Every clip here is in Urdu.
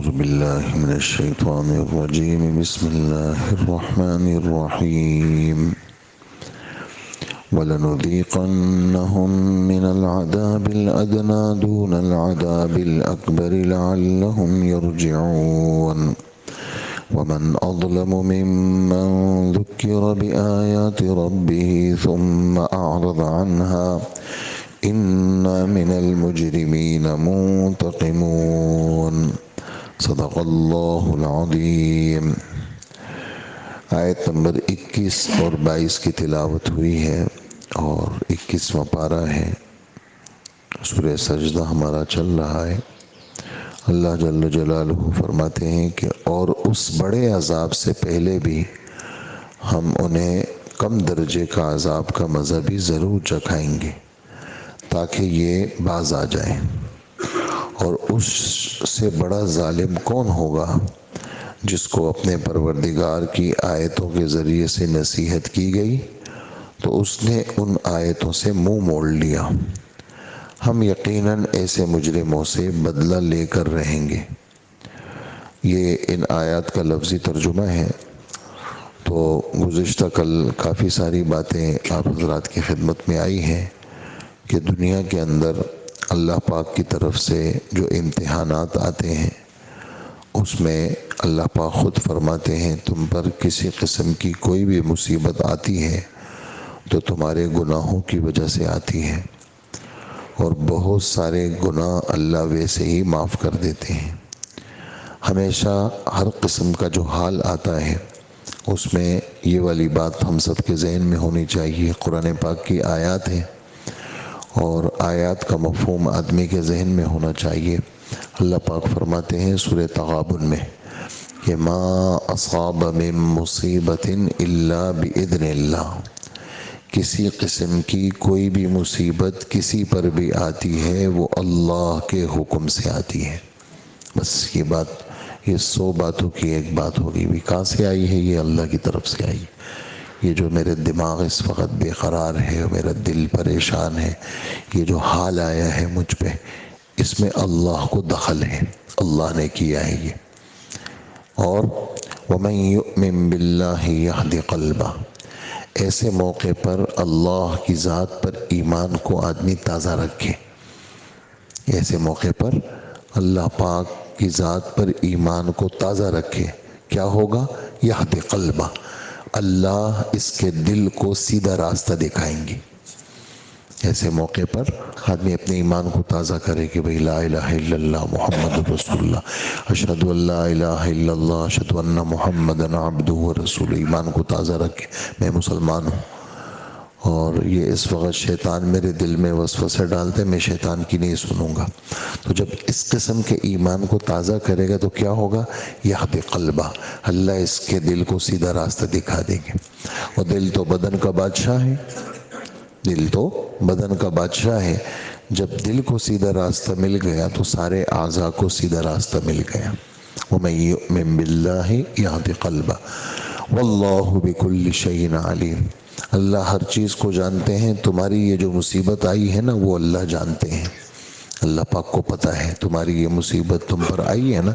أعوذ بالله من الشيطان الرجيم بسم الله الرحمن الرحيم وَلَنُذِيقَنَّهُم مِّنَ الْعَذَابِ الْأَدْنَىٰ دُونَ الْعَذَابِ الْأَكْبَرِ لَعَلَّهُمْ يَرْجِعُونَ وَمَنْ أَظْلَمُ مِمَّن ذُكِّرَ بِآيَاتِ رَبِّهِ ثُمَّ أَعْرَضَ عَنْهَا إِنَّا مِنَ الْمُجْرِمِينَ مُنْتَقِمُونَ صدق اللہ العظیم۔ آیت نمبر 21 اور 22 کی تلاوت ہوئی ہے اور 21واں پارہ ہے۔ سورہ سجدہ ہمارا چل رہا ہے۔ اللہ جل جلالہ فرماتے ہیں کہ اور اس بڑے عذاب سے پہلے بھی ہم انہیں کم درجے کا عذاب کا مزہ بھی ضرور چکھائیں گے تاکہ یہ باز آ جائیں۔ اور اس سے بڑا ظالم کون ہوگا جس کو اپنے پروردگار کی آیتوں کے ذریعے سے نصیحت کی گئی تو اس نے ان آیتوں سے منہ موڑ لیا۔ ہم یقیناً ایسے مجرموں سے بدلہ لے کر رہیں گے۔ یہ ان آیات کا لفظی ترجمہ ہے۔ تو گزشتہ کل کافی ساری باتیں آپ حضرات کی خدمت میں آئی ہیں کہ دنیا کے اندر اللہ پاک کی طرف سے جو امتحانات آتے ہیں اس میں اللہ پاک خود فرماتے ہیں تم پر کسی قسم کی کوئی بھی مصیبت آتی ہے تو تمہارے گناہوں کی وجہ سے آتی ہے، اور بہت سارے گناہ اللہ ویسے ہی معاف کر دیتے ہیں۔ ہمیشہ ہر قسم کا جو حال آتا ہے اس میں یہ والی بات ہم سب کے ذہن میں ہونی چاہیے۔ قرآن پاک کی آیات ہیں اور آیات کا مفہوم آدمی کے ذہن میں ہونا چاہیے۔ اللہ پاک فرماتے ہیں سورہ تغابن میں کہ ما اصاب من مصیبت الا باذن اللہ، کسی قسم کی کوئی بھی مصیبت کسی پر بھی آتی ہے وہ اللہ کے حکم سے آتی ہے۔ بس یہ بات، یہ 100 باتوں کی ایک بات ہوگی بھی کہاں سے آئی ہے؟ یہ اللہ کی طرف سے آئی۔ یہ جو میرے دماغ اس وقت بے قرار ہے، میرا دل پریشان ہے، یہ جو حال آیا ہے مجھ پہ، اس میں اللہ کو دخل ہے، اللہ نے کیا ہے یہ۔ اور وَمَن يُؤْمِن بِاللَّهِ يَهْدِ قَلْبَهُ، ایسے موقع پر اللہ کی ذات پر ایمان کو آدمی تازہ رکھے۔ ایسے موقع پر اللہ پاک کی ذات پر ایمان کو تازہ رکھے، کیا ہوگا؟ یہد قلبہ، اللہ اس کے دل کو سیدھا راستہ دکھائیں گے۔ ایسے موقع پر آدمی اپنے ایمان کو تازہ کرے کہ بھئی لا الہ الا اللہ محمد رسول اللہ، اشہد ان لا الہ الا اللہ اشہد ان محمد عبدہ ورسولہ، ایمان کو تازہ رکھے میں مسلمان ہوں۔ اور یہ اس وقت شیطان میرے دل میں وسوسے ڈالتے، میں شیطان کی نہیں سنوں گا۔ تو جب اس قسم کے ایمان کو تازہ کرے گا تو کیا ہوگا؟ یہد قلبہ، اللہ اس کے دل کو سیدھا راستہ دکھا دیں گے۔ اور دل تو بدن کا بادشاہ ہے، دل تو بدن کا بادشاہ ہے۔ جب دل کو سیدھا راستہ مل گیا تو سارے اعضاء کو سیدھا راستہ مل گیا۔ وَمَن يُؤْمِن بِاللَّهِ يَهْدِ قَلْبَهُ وَاللَّهُ بِكُلِّ شَيْءٍ عَلِيمٌ، اللہ ہر چیز کو جانتے ہیں۔ تمہاری یہ جو مصیبت آئی ہے نا وہ اللہ جانتے ہیں، اللہ پاک کو پتہ ہے تمہاری یہ مصیبت تم پر آئی ہے نا،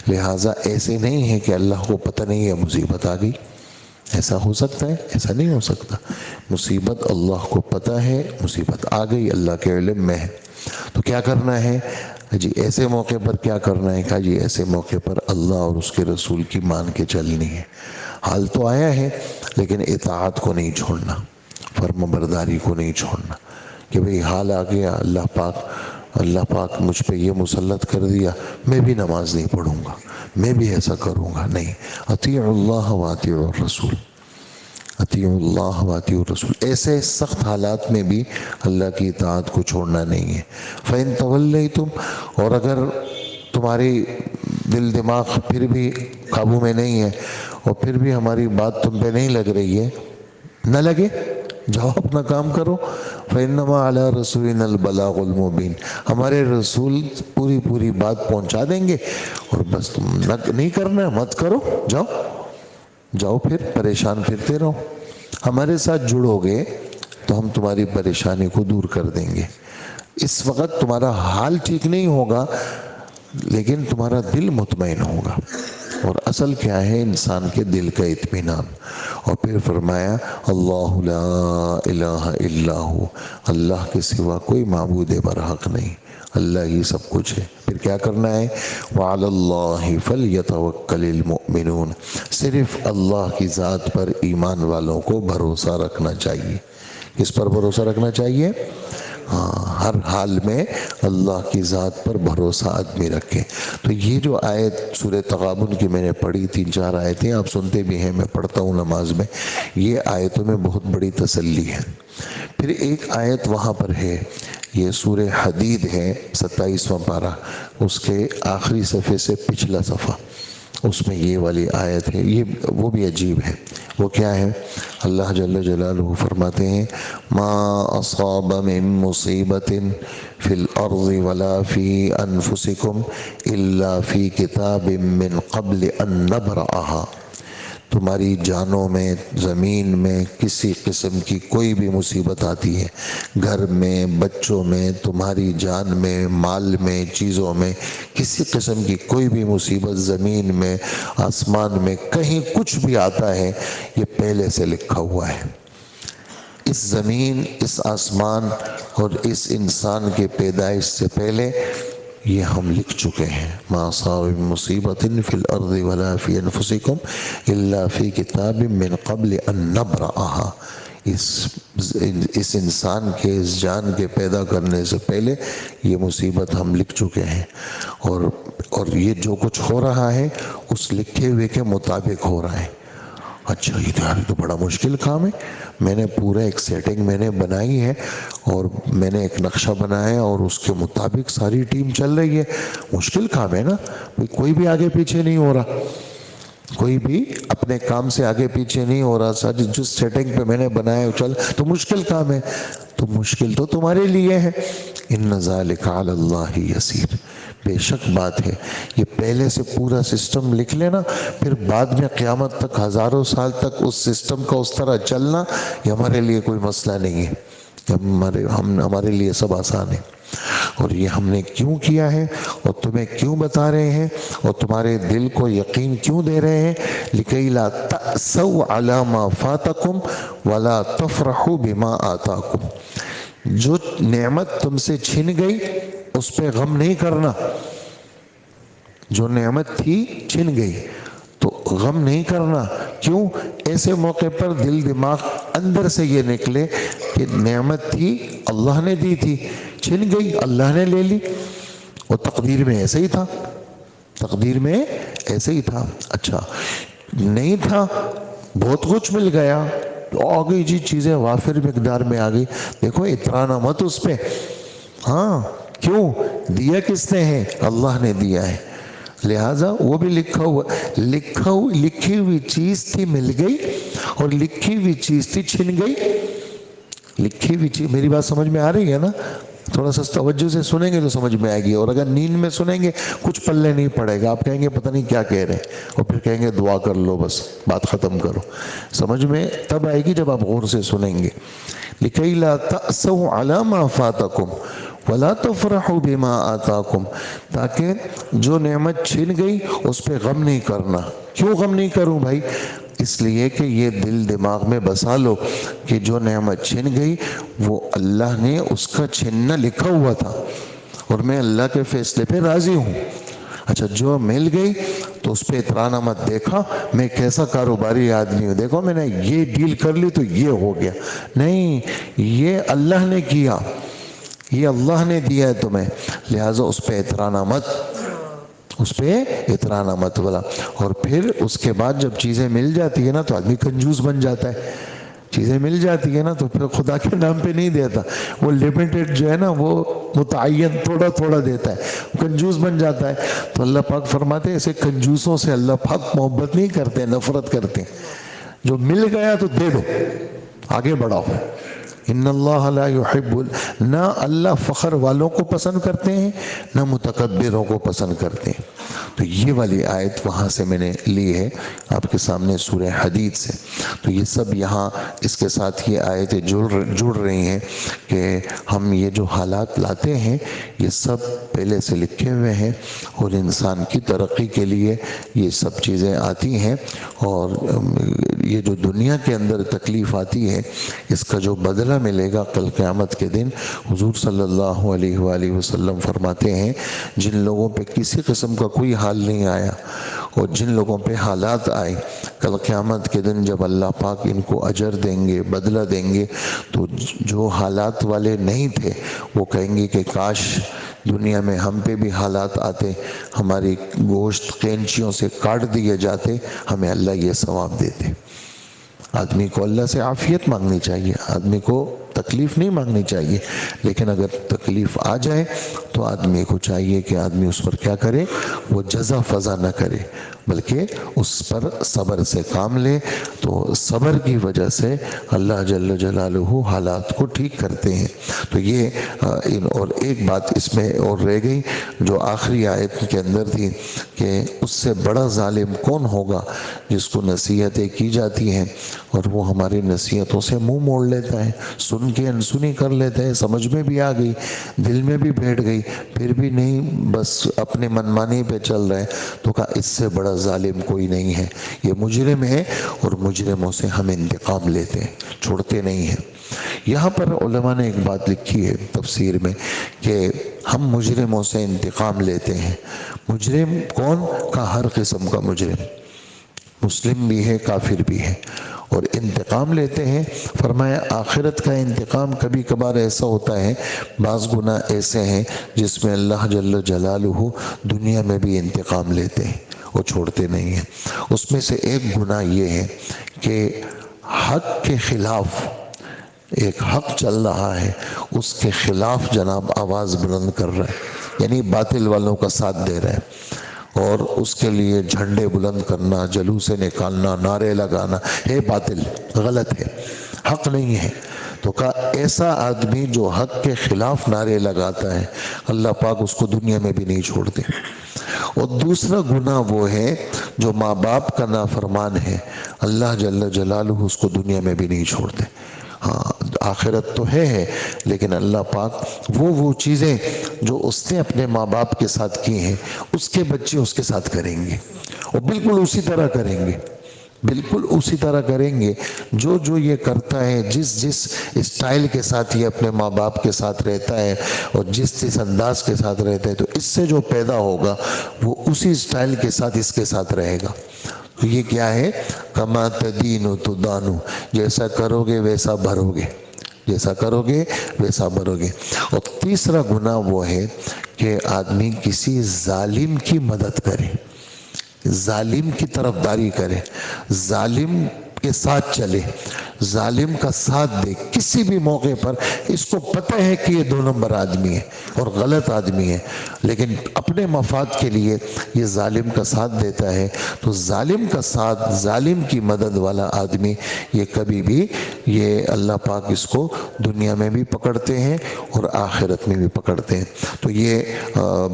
لہٰذا ایسے نہیں ہے کہ اللہ کو پتہ نہیں ہے مصیبت آ گئی۔ ایسا ہو سکتا ہے؟ ایسا نہیں ہو سکتا۔ مصیبت اللہ کو پتہ ہے، مصیبت آ گئی اللہ کے علم میں ہے۔ تو کیا کرنا ہے جی؟ ایسے موقع پر کیا کرنا ہے؟ کہا جی ایسے موقع پر اللہ اور اس کے رسول کی مان کے چلنی ہے۔ حال تو آیا ہے لیکن اطاعت کو نہیں چھوڑنا، فرما برداری کو نہیں چھوڑنا کہ بھئی حال آ گیا، اللہ پاک مجھ پہ یہ مسلط کر دیا، میں بھی نماز نہیں پڑھوں گا، میں بھی ایسا کروں گا، نہیں۔ اطیعوا اللہ واطیعوا الرسول، اطیعوا اللہ واطیعوا الرسول، ایسے سخت حالات میں بھی اللہ کی اطاعت کو چھوڑنا نہیں ہے۔ فَإِن تَوَلَّيْتُمْ، اور اگر تمہاری دل دماغ پھر بھی قابو میں نہیں ہے اور پھر بھی ہماری بات تم پہ نہیں لگ رہی ہے، نہ لگے، جاؤ اپنا کام کرو۔ فَإِنَّمَا عَلَىٰ رَسُولِنَا الْبَلَاغُ الْمُبِينُ، ہمارے رسول پوری بات پہنچا دیں گے، اور بس تم نہیں کرنا ہے مت کرو، جاؤ پھر پریشان پھرتے رہو۔ ہمارے ساتھ جڑو گے تو ہم تمہاری پریشانی کو دور کر دیں گے۔ اس وقت تمہارا حال ٹھیک نہیں ہوگا لیکن تمہارا دل مطمئن ہوگا. اور اصل کیا ہے؟ انسان کے دل کا اطمینان. اور پھر فرمایا اللہ لا الہ الا ہو، اللہ کے سوا کوئی معبود برحق نہیں، اللہ ہی سب کچھ ہے. پھر کیا کرنا ہے؟ وعلی اللہ فلیتوکل المؤمنون، صرف اللہ کی ذات پر ایمان والوں کو بھروسہ رکھنا چاہیے. کس پر بھروسہ رکھنا چاہیے؟ ہاں، ہر حال میں اللہ کی ذات پر بھروسہ آدمی رکھے. تو یہ جو آیت سورہ تغابن کی میں نے پڑھی، 3-4 آیتیں آپ سنتے بھی ہیں، میں پڑھتا ہوں نماز میں، یہ آیتوں میں بہت بڑی تسلی ہے. پھر ایک آیت وہاں پر ہے، یہ سورہ حدید ہے 27واں پارہ، اس کے آخری صفحے سے پچھلا صفحہ، اس میں یہ والی آیت ہے. یہ وہ بھی عجیب ہے. وہ کیا ہے؟ اللہ جل جلالہ فرماتے ہیں ما اصاب من مصیبت فی الارض ولا فی انفسکم الا فی کتاب من قبل ان نبرأها. تمہاری جانوں میں، زمین میں کسی قسم کی کوئی بھی مصیبت آتی ہے، گھر میں، بچوں میں، تمہاری جان میں، مال میں، چیزوں میں، کسی قسم کی کوئی بھی مصیبت زمین میں، آسمان میں، کہیں کچھ بھی آتا ہے، یہ پہلے سے لکھا ہوا ہے. اس زمین، اس آسمان اور اس انسان کے پیدائش سے پہلے یہ ہم لکھ چکے ہیں. ما اصاب من مصیبت فی الارض ولا فی انفسکم الا فی کتاب من قبل ان نبرأها. اس انسان کے، اس جان کے پیدا کرنے سے پہلے یہ مصیبت ہم لکھ چکے ہیں. اور یہ جو کچھ ہو رہا ہے اس لکھے ہوئے کے مطابق ہو رہا ہے. اچھا، یہ تو بڑا مشکل کام ہے. میں نے پورا ایک سیٹنگ میں نے بنائی ہے اور میں نے ایک نقشہ بنایا اور اس کے مطابق ساری ٹیم چل رہی ہے. مشکل کام ہے نا، کوئی بھی آگے پیچھے نہیں ہو رہا، کوئی بھی اپنے کام سے آگے پیچھے نہیں ہو رہا. ساری جس سیٹنگ پہ میں نے بنایا چل تو مشکل کام ہے. تو مشکل تو تمہارے لیے ہے. ان ذالک علی اللہ یسیر، بے شک بات ہے یہ پہلے سے پورا سسٹم لکھ لینا، پھر بعد میں قیامت تک، ہزاروں سال تک اس سسٹم کا اس طرح چلنا، یہ ہمارے لیے کوئی مسئلہ نہیں ہے. ہمارے لیے سب آسان ہے. اور یہ ہم نے کیوں کیا ہے اور تمہیں کیوں بتا رہے ہیں اور تمہارے دل کو یقین کیوں دے رہے ہیں؟ لِكَيْ لَا تَأْسَوْا عَلَى مَا فَاتَكُمْ وَلَا تَفْرَحُوا بِمَا آتَاكُمْ. جو نعمت تم سے چھن گئی اس پہ غم نہیں کرنا. جو نعمت تھی چھن گئی تو غم نہیں کرنا. کیوں؟ ایسے موقع پر دل دماغ اندر سے یہ نکلے کہ نعمت تھی، اللہ نے دی تھی، چھن گئی، اللہ نے لے لی. اور تقدیر میں ایسے ہی تھا، تقدیر میں ایسے ہی تھا. اچھا نہیں تھا، بہت کچھ مل گیا تو آ گئی جی چیزیں وافر مقدار میں آ گئی، دیکھو اترانا مت اس پہ. ہاں، کیوں؟ دیا کس نے ہے؟ اللہ نے دیا ہے. لہٰذا وہ بھی لکھا ہوا، لکھی ہوئی چیز تھی مل گئی اور لکھی ہوئی چیز تھی چھن گئی. لکھی ہوئی چیز، میری بات سمجھ میں آ رہی ہے نا؟ تھوڑا سا توجہ سے سنیں گے تو سمجھ میں آئے گی، اور اگر نیند میں سنیں گے کچھ پلے نہیں پڑے گا. آپ کہیں گے پتہ نہیں کیا کہہ رہے ہیں، اور پھر کہیں گے دعا کر لو بس بات ختم کرو. سمجھ میں تب آئے گی جب آپ غور سے سنیں گے. لِكَيْ لَا تَأْسَوْا عَلَى مَا فَاتَكُمْ وَلَا تَفْرَحُوا بِمَا آتَاكُمْ، تاکہ جو نعمت چھن گئی اس پہ غم نہیں کرنا. کیوں غم نہیں کروں بھائی؟ اس لیے کہ یہ دل دماغ میں بسا لو کہ جو نعمت چھن گئی وہ اللہ نے اس کا چھننا لکھا ہوا تھا اور میں اللہ کے فیصلے پہ راضی ہوں. اچھا جو مل گئی تو اس پہ اترانا مت. دیکھا میں کیسا کاروباری آدمی ہوں، دیکھو میں نے یہ ڈیل کر لی تو یہ ہو گیا. نہیں، یہ اللہ نے کیا، یہ اللہ نے دیا ہے تمہیں، لہٰذا اس پہ اترانا مت، اس پہ اترانا مت بولا. اور پھر اس کے بعد جب چیزیں مل جاتی ہے نا تو آدمی کنجوس بن جاتا ہے. چیزیں مل جاتی ہے نا تو پھر خدا کے نام پہ نہیں دیتا، وہ لمیٹڈ جو ہے نا وہ متعین تھوڑا تھوڑا دیتا ہے، کنجوس بن جاتا ہے. تو اللہ پاک فرماتے ہیں ایسے کنجوسوں سے اللہ پاک محبت نہیں کرتے، نفرت کرتے. جو مل گیا تو دے دو، آگے بڑھاؤ. ان اللہ لا يحب، نہ اللہ فخر والوں کو پسند کرتے ہیں نہ متکبروں کو پسند کرتے ہیں. تو یہ والی آیت وہاں سے میں نے لی ہے آپ کے سامنے سورہ حدید سے. تو یہ سب یہاں اس کے ساتھ یہ آیتیں جڑ رہی ہیں کہ ہم یہ جو حالات لاتے ہیں یہ سب پہلے سے لکھے ہوئے ہیں اور انسان کی ترقی کے لیے یہ سب چیزیں آتی ہیں. اور یہ جو دنیا کے اندر تکلیف آتی ہے اس کا جو بدلہ ملے گا کل قیامت کے دن، حضور صلی اللہ علیہ وآلہ وسلم فرماتے ہیں جن لوگوں پہ کسی قسم کا کوئی حال نہیں آیا اور جن لوگوں پہ حالات آئے، کل قیامت کے دن جب اللہ پاک ان کو اجر دیں گے، بدلہ دیں گے، تو جو حالات والے نہیں تھے وہ کہیں گے کہ کاش دنیا میں ہم پہ بھی حالات آتے، ہماری گوشت قینچیوں سے کاٹ دیے جاتے، ہمیں اللہ یہ ثواب دیتے. آدمی کو اللہ سے عافیت مانگنی چاہیے، آدمی کو تکلیف نہیں مانگنی چاہیے، لیکن اگر تکلیف آ جائے تو آدمی کو چاہیے کہ آدمی اس پر کیا کرے، وہ جزا فضا نہ کرے بلکہ اس پر صبر سے کام لے. تو صبر کی وجہ سے اللہ جل جلالہ حالات کو ٹھیک کرتے ہیں. تو یہ اور ایک بات اس میں اور رہ گئی جو آخری آیت کے اندر تھی کہ اس سے بڑا ظالم کون ہوگا جس کو نصیحتیں کی جاتی ہیں اور وہ ہماری نصیحتوں سے منہ موڑ لیتا ہے، سن کے انسنی کر لیتا ہے، سمجھ میں بھی آ گئی، دل میں بھی بیٹھ گئی، پھر بھی نہیں، بس اپنے منمانی پہ چل رہے. تو کہا اس سے بڑا ظالم کوئی نہیں ہے، یہ مجرم ہے اور مجرموں سے ہم انتقام لیتے ہیں، چھوڑتے نہیں ہیں. یہاں پر علماء نے ایک بات لکھی ہے تفسیر میں کہ ہم مجرموں سے انتقام لیتے ہیں. مجرم کون؟ کا ہر قسم کا مجرم، مسلم بھی ہے کافر بھی ہے، اور انتقام لیتے ہیں. فرمایا آخرت کا انتقام کبھی کبھار ایسا ہوتا ہے، بعض گناہ ایسے ہیں جس میں اللہ جل جلالہ دنیا میں بھی انتقام لیتے ہیں، وہ چھوڑتے نہیں ہیں. اس میں سے ایک گناہ یہ ہے کہ حق کے خلاف، ایک حق چل رہا ہے اس کے خلاف جناب آواز بلند کر رہا ہے، یعنی باطل والوں کا ساتھ دے رہا ہے اور اس کے لیے جھنڈے بلند کرنا، جلوسیں نکالنا، نعرے لگانا، ہے باطل، غلط ہے، حق نہیں ہے. تو کہا ایسا آدمی جو حق کے خلاف نعرے لگاتا ہے اللہ پاک اس کو دنیا میں بھی نہیں چھوڑتے. اور دوسرا گناہ وہ ہے جو ماں باپ کا نافرمان ہے، اللہ جل جلالہ اس کو دنیا میں بھی نہیں چھوڑتے. ہاں آخرت تو ہے لیکن اللہ پاک وہ چیزیں جو اس نے اپنے ماں باپ کے ساتھ کی ہیں اس کے بچے اس کے ساتھ کریں گے، اور بالکل اسی طرح کریں گے، بالکل اسی طرح کریں گے. جو یہ کرتا ہے، جس اسٹائل کے ساتھ یہ اپنے ماں باپ کے ساتھ رہتا ہے اور جس انداز کے ساتھ رہتا ہے، تو اس سے جو پیدا ہوگا وہ اسی اسٹائل کے ساتھ اس کے ساتھ رہے گا. تو یہ کیا ہے؟ کما تدین تدان، جیسا کرو گے ویسا بھرو گے، جیسا کرو گے ویسا بھرو گے. اور تیسرا گناہ وہ ہے کہ آدمی کسی ظالم کی مدد کرے، ظالم کی طرفداری کرے، ظالم کے ساتھ چلے، ظالم کا ساتھ دے کسی بھی موقع پر. اس کو پتہ ہے کہ یہ 2 نمبر آدمی ہے اور غلط آدمی ہے، لیکن اپنے مفاد کے لیے یہ ظالم کا ساتھ دیتا ہے. تو ظالم کا ساتھ، ظالم کی مدد والا آدمی یہ کبھی بھی، یہ اللہ پاک اس کو دنیا میں بھی پکڑتے ہیں اور آخرت میں بھی پکڑتے ہیں. تو یہ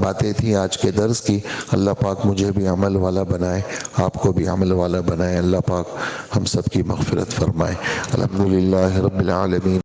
باتیں تھیں آج کے درس کی. اللہ پاک مجھے بھی عمل والا بنائے، آپ کو بھی عمل والا بنائے. اللہ پاک ہم سب کی مغفرت فرمائے. الحمدللہ رب العالمین.